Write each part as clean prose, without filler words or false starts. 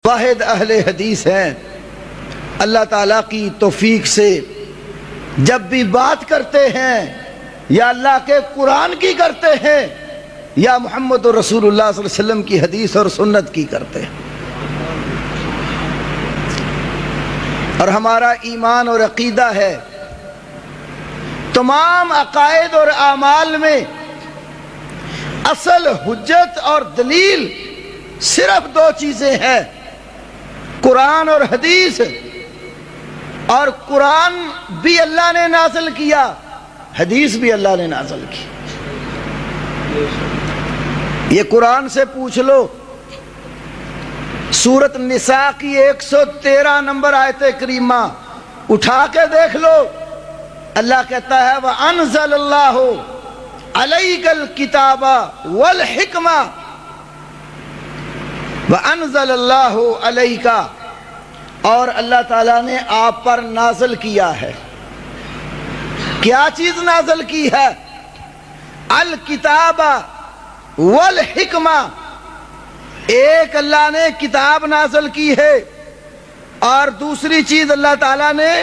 واحد اہل حدیث ہیں، اللہ تعالیٰ کی توفیق سے جب بھی بات کرتے ہیں یا اللہ کے قرآن کی کرتے ہیں یا محمد رسول اللہ صلی اللہ علیہ وسلم کی حدیث اور سنت کی کرتے ہیں۔ اور ہمارا ایمان اور عقیدہ ہے تمام عقائد اور اعمال میں اصل حجت اور دلیل صرف دو چیزیں ہیں، قرآن اور حدیث۔ اور قرآن بھی اللہ نے نازل کیا، حدیث بھی اللہ نے نازل کی۔ یہ قرآن سے پوچھ لو، سورۃ النساء کی 113 نمبر آیت کریمہ اٹھا کے دیکھ لو، اللہ کہتا ہے وَأَنزَلَ اللَّهُ عَلَيْكَ الْكِتَابَ وَالْحِكْمَةَ، وَأَنزَلَ اللَّهُ عَلَيْكَ، اور اللہ تعالیٰ نے آپ پر نازل کیا ہے۔ کیا چیز نازل کی ہے؟ الکتاب والحکمہ، ایک اللہ نے کتاب نازل کی ہے اور دوسری چیز اللہ تعالیٰ نے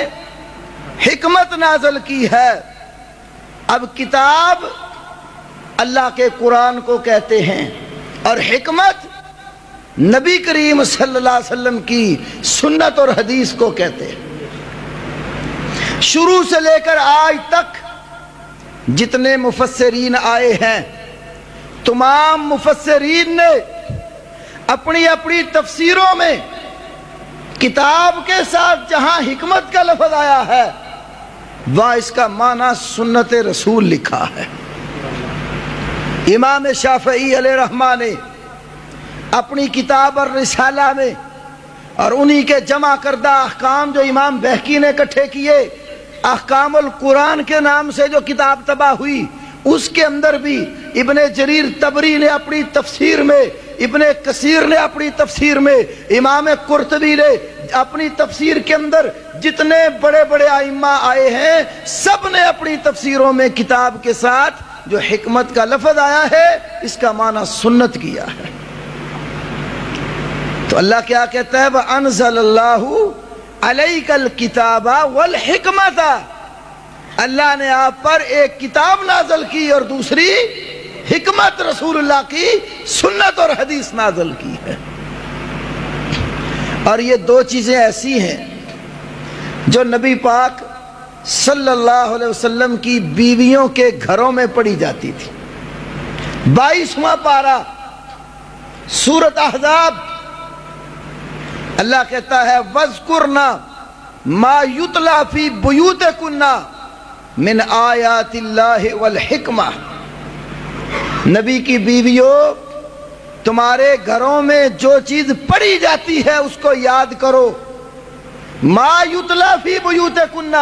حکمت نازل کی ہے۔ اب کتاب اللہ کے قرآن کو کہتے ہیں اور حکمت نبی کریم صلی اللہ علیہ وسلم کی سنت اور حدیث کو کہتے ہیں۔ شروع سے لے کر آج تک جتنے مفسرین آئے ہیں، تمام مفسرین نے اپنی اپنی تفسیروں میں کتاب کے ساتھ جہاں حکمت کا لفظ آیا ہے وہاں اس کا معنی سنت رسول لکھا ہے۔ امام شافعی علیہ رحمہ نے اپنی کتاب الرسالہ میں اور انہی کے جمع کردہ احکام جو امام بہقی نے اکٹھے کیے، احکام القرآن کے نام سے جو کتاب طبع ہوئی، اس کے اندر بھی ابن جریر طبری نے اپنی تفسیر میں، ابن کثیر نے اپنی تفسیر میں، امام قرطبی نے اپنی تفسیر کے اندر، جتنے بڑے بڑے ائمہ آئے ہیں سب نے اپنی تفسیروں میں کتاب کے ساتھ جو حکمت کا لفظ آیا ہے اس کا معنی سنت کیا ہے۔ تو اللہ کیا کہتا ہے وَأَنزَلَ اللَّهُ عَلَيْكَ الْكِتَابَ وَالْحِكْمَةَ، اللہ نے آپ پر ایک کتاب نازل کی اور دوسری حکمت رسول اللہ کی سنت اور حدیث نازل کی ہے۔ اور یہ دو چیزیں ایسی ہیں جو نبی پاک صلی اللہ علیہ وسلم کی بیویوں کے گھروں میں پڑھی جاتی تھی۔ 22واں پارہ سورۃ احزاب، اللہ کہتا ہے وَاذْكُرْنَا مَا يُتْلَى فِي بُيُوتِكُنَّ مِنْ آیَاتِ اللَّهِ وَالْحِکْمَةِ، نبی کی بیویوں تمہارے گھروں میں جو چیز پڑھی جاتی ہے اس کو یاد کرو۔ ما یتلا فی بیوتکن،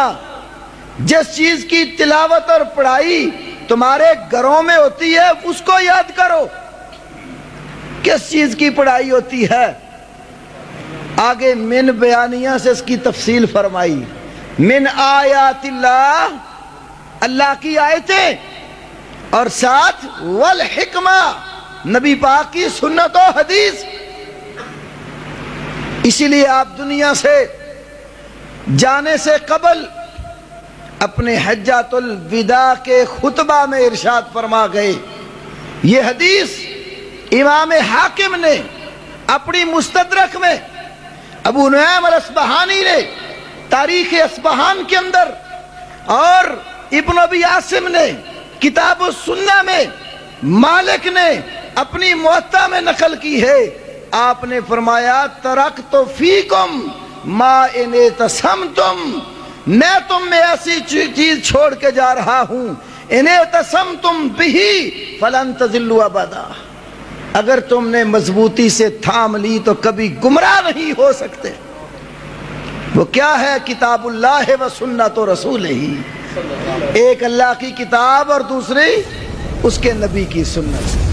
جس چیز کی تلاوت اور پڑھائی تمہارے گھروں میں ہوتی ہے اس کو یاد کرو۔ کس چیز کی پڑھائی ہوتی ہے؟ آگے من بیانیہ سے اس کی تفصیل فرمائی، من آیات اللہ، اللہ کی آیتیں، اور ساتھ والحکمہ، نبی پاک کی سنت و حدیث۔ اسی لیے آپ دنیا سے جانے سے قبل اپنے حجۃ الوداع کے خطبہ میں ارشاد فرما گئے، یہ حدیث امام حاکم نے اپنی مستدرک میں، ابو نعیم الاصبہانی نے تاریخ اصبہان کے اندر، اور ابن ابی عاصم نے کتاب السنہ میں، مالک نے اپنی موطا میں نقل کی ہے۔ آپ نے فرمایا ترکت فیکم ما ان اعتصمتم، میں تم میں ایسی چیز چھوڑ کے جا رہا ہوں، ان اعتصمتم بہ فلن تضلوا ابدا، اگر تم نے مضبوطی سے تھام لی تو کبھی گمراہ نہیں ہو سکتے۔ وہ کیا ہے؟ کتاب اللہ و سنت رسولہ، ایک اللہ کی کتاب اور دوسری اس کے نبی کی سنت۔